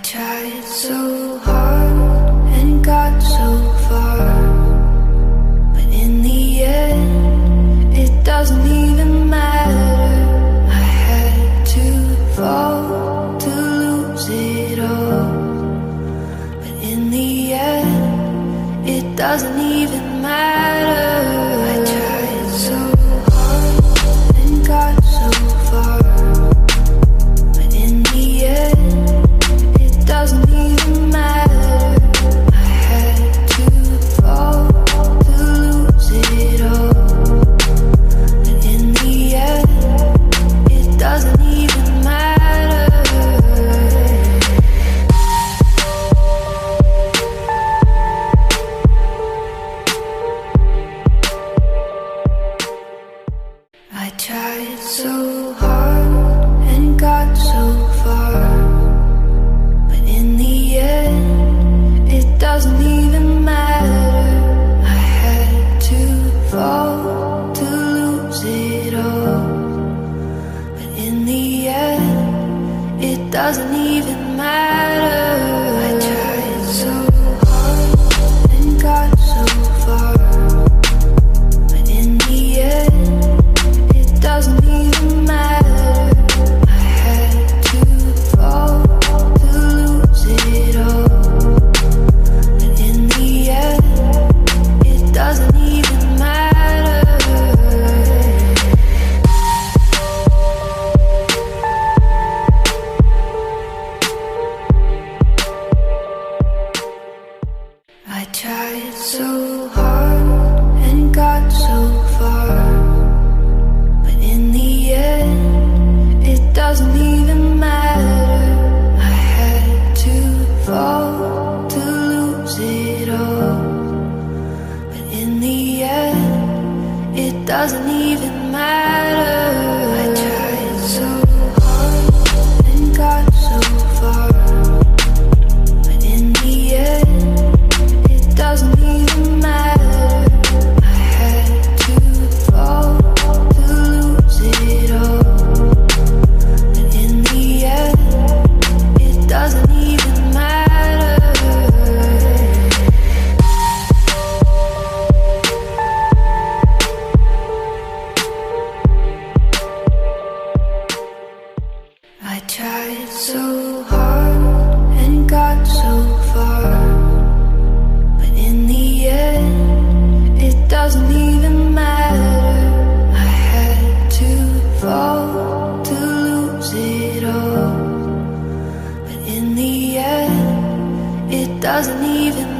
tried so hard and got so far, but in the end, it doesn't even matter. I had to fall to lose it all, but in the end, it doesn't even matter. I tried so hard and got so far, but in the end, it doesn't even matter. I had to fall to lose it all, but in the end, it doesn't even matter. I tried so hard and got so far, but in the end, it doesn't even matter. I had to fall to lose it all, but in the end, it doesn't even matter. I tried so hard and got so far, but in the end, it doesn't even matter. I had to fall to lose it all, but in the end, it doesn't even matter. I tried so hard and got so far, but in the end, it doesn't even matter. I had to fall to lose it all, but in the end, it doesn't even matter. I tried so hard and got so far, but in the end, it doesn't even matter. I had to fall to lose it all, but in the end, it doesn't even matter. I tried so hard and got so far, but in the end, it doesn't even matter. I had to fall to lose it all, but in the end, it doesn't even